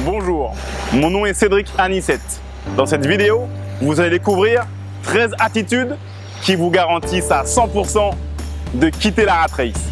Bonjour, mon nom est Cédric Anissette. Dans cette vidéo, vous allez découvrir 13 attitudes qui vous garantissent à 100% de quitter la rat race.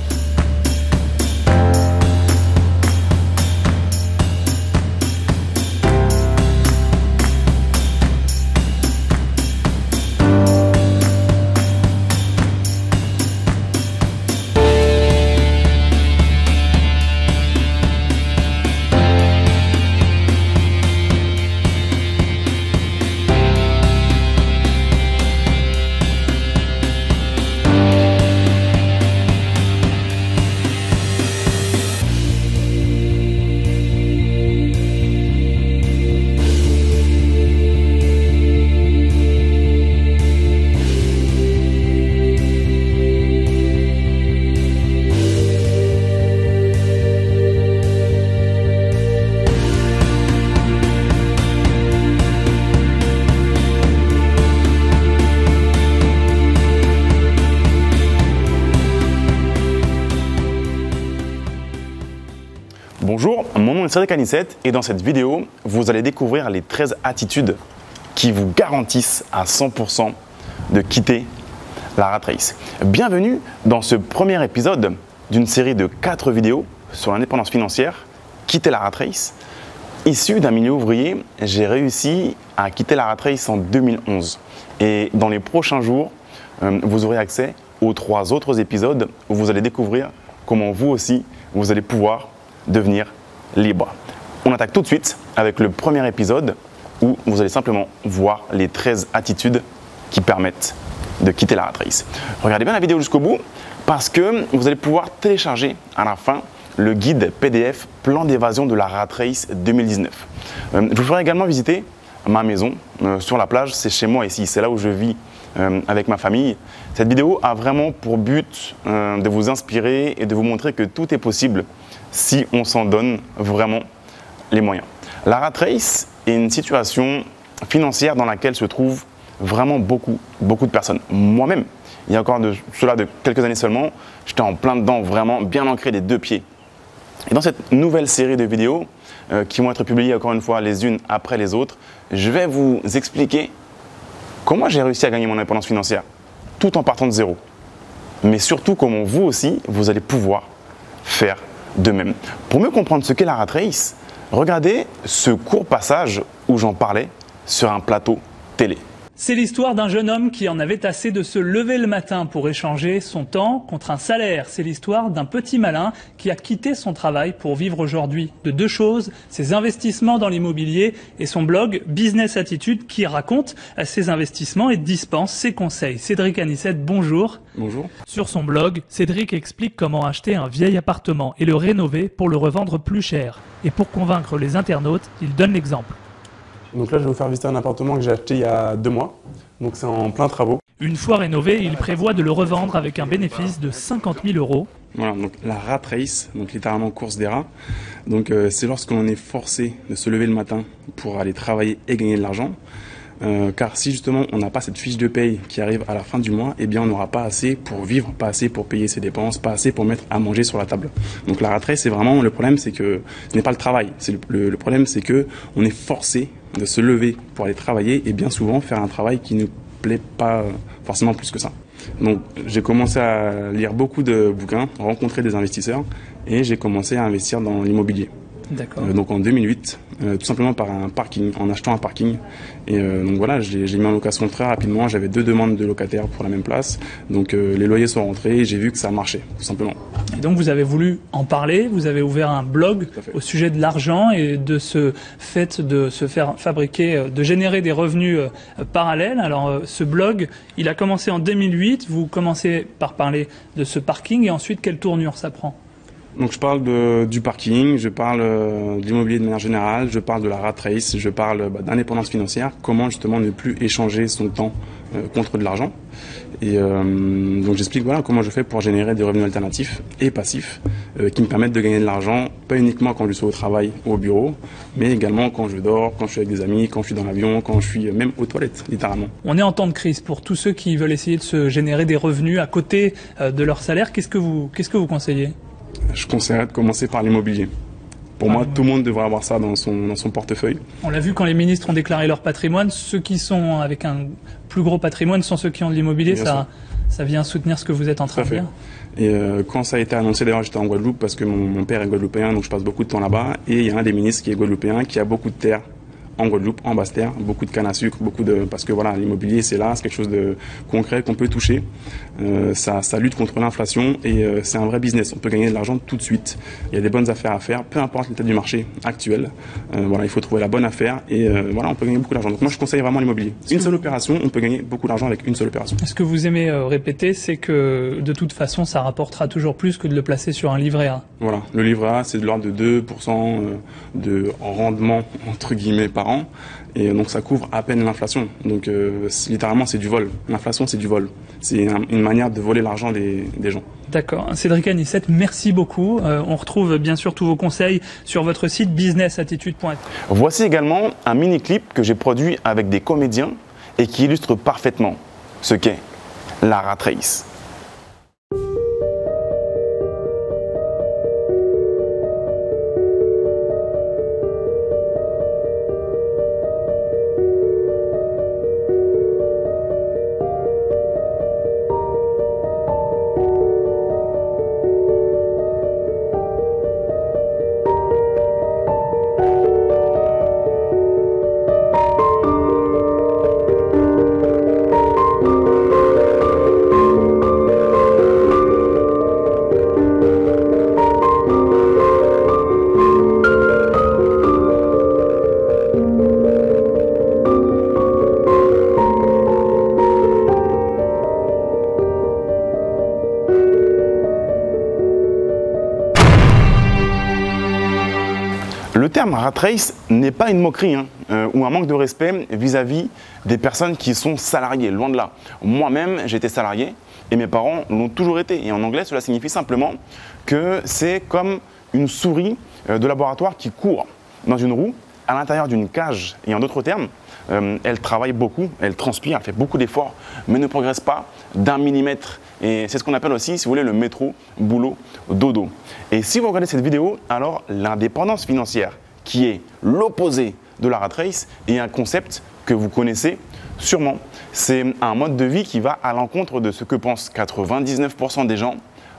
Bonjour, mon nom est Cédric Anissette et dans cette vidéo, vous allez découvrir les 13 attitudes qui vous garantissent à 100% de quitter la rat race. Bienvenue dans ce premier épisode d'une série de 4 vidéos sur l'indépendance financière, quitter la rat race. Issu d'un milieu ouvrier, j'ai réussi à quitter la rat race en 2011. Et dans les prochains jours, vous aurez accès aux 3 autres épisodes où vous allez découvrir comment vous aussi, vous allez pouvoir devenir libre. On attaque tout de suite avec le premier épisode où vous allez simplement voir les 13 attitudes qui permettent de quitter la rat race. Regardez bien la vidéo jusqu'au bout parce que vous allez pouvoir télécharger à la fin le guide PDF Plan d'évasion de la rat race 2019. Je vous ferai également visiter ma maison sur la plage, c'est chez moi ici, c'est là où je vis avec ma famille. Cette vidéo a vraiment pour but de vous inspirer et de vous montrer que tout est possible si on s'en donne vraiment les moyens. La rat race est une situation financière dans laquelle se trouvent vraiment beaucoup de personnes. Moi-même, il y a encore cela de quelques années seulement, j'étais en plein dedans, vraiment bien ancré des 2 pieds. Et dans cette nouvelle série de vidéos qui vont être publiées encore une fois les unes après les autres, je vais vous expliquer comment j'ai réussi à gagner mon indépendance financière tout en partant de zéro. Mais surtout comment vous aussi, vous allez pouvoir faire de même. Pour mieux comprendre ce qu'est la rat race, regardez ce court passage où j'en parlais sur un plateau télé. C'est l'histoire d'un jeune homme qui en avait assez de se lever le matin pour échanger son temps contre un salaire. C'est l'histoire d'un petit malin qui a quitté son travail pour vivre aujourd'hui de 2 choses, ses investissements dans l'immobilier et son blog Business Attitude qui raconte ses investissements et dispense ses conseils. Cédric Anissette, bonjour. Bonjour. Sur son blog, Cédric explique comment acheter un vieil appartement et le rénover pour le revendre plus cher. Et pour convaincre les internautes, il donne l'exemple. Donc là, je vais vous faire visiter un appartement que j'ai acheté il y a 2 mois. Donc c'est en plein travaux. Une fois rénové, il prévoit de le revendre avec un bénéfice de 50 000 €. Voilà, donc la rat race, donc littéralement course des rats. Donc c'est lorsqu'on est forcé de se lever le matin pour aller travailler et gagner de l'argent. Car si justement on n'a pas cette fiche de paye qui arrive à la fin du mois, eh bien on n'aura pas assez pour vivre, pas assez pour payer ses dépenses, pas assez pour mettre à manger sur la table. Donc la rat race, c'est vraiment le problème, c'est que ce n'est pas le travail. Le problème, c'est que on est forcé de se lever pour aller travailler et bien souvent faire un travail qui ne plaît pas forcément plus que ça. Donc j'ai commencé à lire beaucoup de bouquins, rencontrer des investisseurs et j'ai commencé à investir dans l'immobilier. D'accord. Donc en 2008, tout simplement par un parking, en achetant un parking. Et donc voilà, j'ai mis en location très rapidement. J'avais 2 demandes de locataires pour la même place. Donc les loyers sont rentrés et j'ai vu que ça marchait, tout simplement. Et donc vous avez voulu en parler, vous avez ouvert un blog au sujet de l'argent et de ce fait de se faire fabriquer, de générer des revenus parallèles. Alors ce blog, il a commencé en 2008. Vous commencez par parler de ce parking et ensuite quelle tournure ça prend ? Donc je parle du parking, je parle de l'immobilier de manière générale, je parle de la rat race, je parle d'indépendance financière, comment justement ne plus échanger son temps contre de l'argent. Et donc j'explique voilà comment je fais pour générer des revenus alternatifs et passifs qui me permettent de gagner de l'argent, pas uniquement quand je suis au travail ou au bureau, mais également quand je dors, quand je suis avec des amis, quand je suis dans l'avion, quand je suis même aux toilettes, littéralement. On est en temps de crise. Pour tous ceux qui veulent essayer de se générer des revenus à côté de leur salaire, qu'est-ce que vous conseillez ? Je conseillerais de commencer par l'immobilier. Pour moi, tout le monde devrait avoir ça dans son portefeuille. On l'a vu quand les ministres ont déclaré leur patrimoine, ceux qui sont avec un plus gros patrimoine sont ceux qui ont de l'immobilier. Ça vient soutenir ce que vous êtes en train de dire. Et quand ça a été annoncé, d'ailleurs j'étais en Guadeloupe parce que mon père est guadeloupéen, donc je passe beaucoup de temps là-bas. Et il y a un des ministres qui est guadeloupéen, qui a beaucoup de terres en Guadeloupe, en Basse-Terre, beaucoup de canne à sucre, parce que voilà, l'immobilier c'est là, c'est quelque chose de concret qu'on peut toucher. Ça lutte contre l'inflation et c'est un vrai business. On peut gagner de l'argent tout de suite. Il y a des bonnes affaires à faire, peu importe l'état du marché actuel. Voilà, il faut trouver la bonne affaire et voilà, on peut gagner beaucoup d'argent. Donc moi je conseille vraiment l'immobilier. Une seule opération, on peut gagner beaucoup d'argent avec une seule opération. Ce que vous aimez répéter, c'est que de toute façon, ça rapportera toujours plus que de le placer sur un livret A. Voilà, le livret A, c'est de l'ordre de 2% de rendement entre guillemets par an, et donc ça couvre à peine l'inflation. Donc littéralement c'est du vol. L'inflation c'est du vol. C'est une manière de voler l'argent des gens. D'accord. Cédric Anissette, merci beaucoup. On retrouve bien sûr tous vos conseils sur votre site businessattitude.fr. Voici également un mini-clip que j'ai produit avec des comédiens et qui illustre parfaitement ce qu'est la rat race. Le terme rat race n'est pas une moquerie ou un manque de respect vis-à-vis des personnes qui sont salariées, loin de là. Moi-même, j'étais salarié et mes parents l'ont toujours été. Et en anglais, cela signifie simplement que c'est comme une souris de laboratoire qui court dans une roue à l'intérieur d'une cage. Et en d'autres termes, elle travaille beaucoup, elle transpire, elle fait beaucoup d'efforts, mais ne progresse pas d'1 millimètre. Et c'est ce qu'on appelle aussi, si vous voulez, le métro boulot dodo. Et si vous regardez cette vidéo, alors l'indépendance financière, qui est l'opposé de la rat race, est un concept que vous connaissez sûrement. C'est un mode de vie qui va à l'encontre de ce que pensent 99% des gens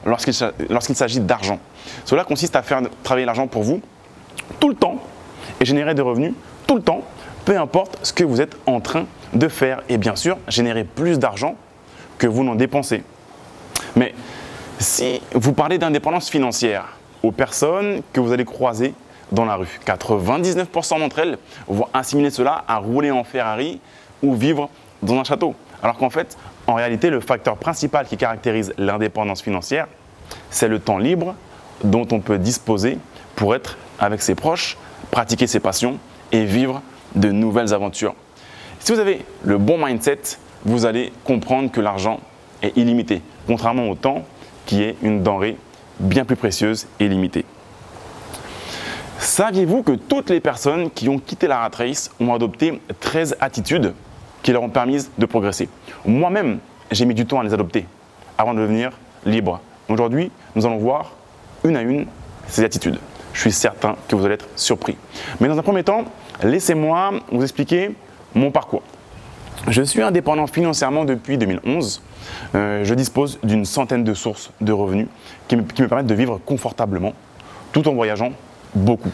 lorsqu'il s'agit d'argent. Cela consiste à faire travailler l'argent pour vous tout le temps et générer des revenus tout le temps, peu importe ce que vous êtes en train de faire. Et bien sûr, générer plus d'argent que vous n'en dépensez. Mais si vous parlez d'indépendance financière aux personnes que vous allez croiser dans la rue, 99% d'entre elles vont assimiler cela à rouler en Ferrari ou vivre dans un château. Alors qu'en fait, en réalité, le facteur principal qui caractérise l'indépendance financière, c'est le temps libre dont on peut disposer pour être avec ses proches, pratiquer ses passions et vivre de nouvelles aventures. Si vous avez le bon mindset, vous allez comprendre que l'argent est illimité, contrairement au temps qui est une denrée bien plus précieuse et limitée. Saviez-vous que toutes les personnes qui ont quitté la rat race ont adopté 13 attitudes qui leur ont permis de progresser? Moi-même, j'ai mis du temps à les adopter avant de devenir libre. Aujourd'hui, nous allons voir une à une ces attitudes. Je suis certain que vous allez être surpris. Mais dans un premier temps, laissez-moi vous expliquer mon parcours. Je suis indépendant financièrement depuis 2011. Je dispose d'une centaine de sources de revenus qui me permettent de vivre confortablement tout en voyageant beaucoup.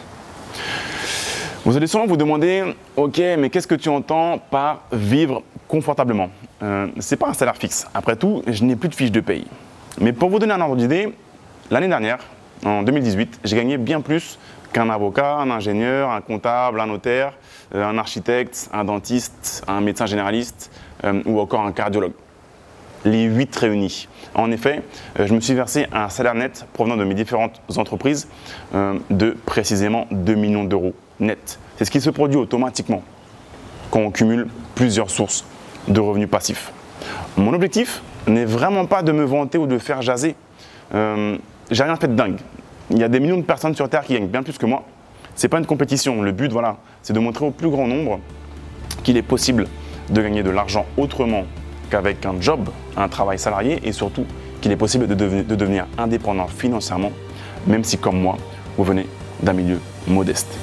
Vous allez sûrement vous demander, ok, mais qu'est-ce que tu entends par vivre confortablement? Ce n'est pas un salaire fixe. Après tout, je n'ai plus de fiche de paye. Mais pour vous donner un ordre d'idée, l'année dernière, en 2018, j'ai gagné bien plus qu'un avocat, un ingénieur, un comptable, un notaire, un architecte, un dentiste, un médecin généraliste ou encore un cardiologue. Les 8 réunis. En effet, je me suis versé un salaire net provenant de mes différentes entreprises de précisément 2 millions d'euros net. C'est ce qui se produit automatiquement quand on cumule plusieurs sources de revenus passifs. Mon objectif n'est vraiment pas de me vanter ou de faire jaser. J'ai rien fait de dingue. Il y a des millions de personnes sur Terre qui gagnent bien plus que moi. Ce n'est pas une compétition. Le but, voilà, c'est de montrer au plus grand nombre qu'il est possible de gagner de l'argent autrement qu'avec un job, un travail salarié, et surtout qu'il est possible de devenir indépendant financièrement, même si, comme moi, vous venez d'un milieu modeste.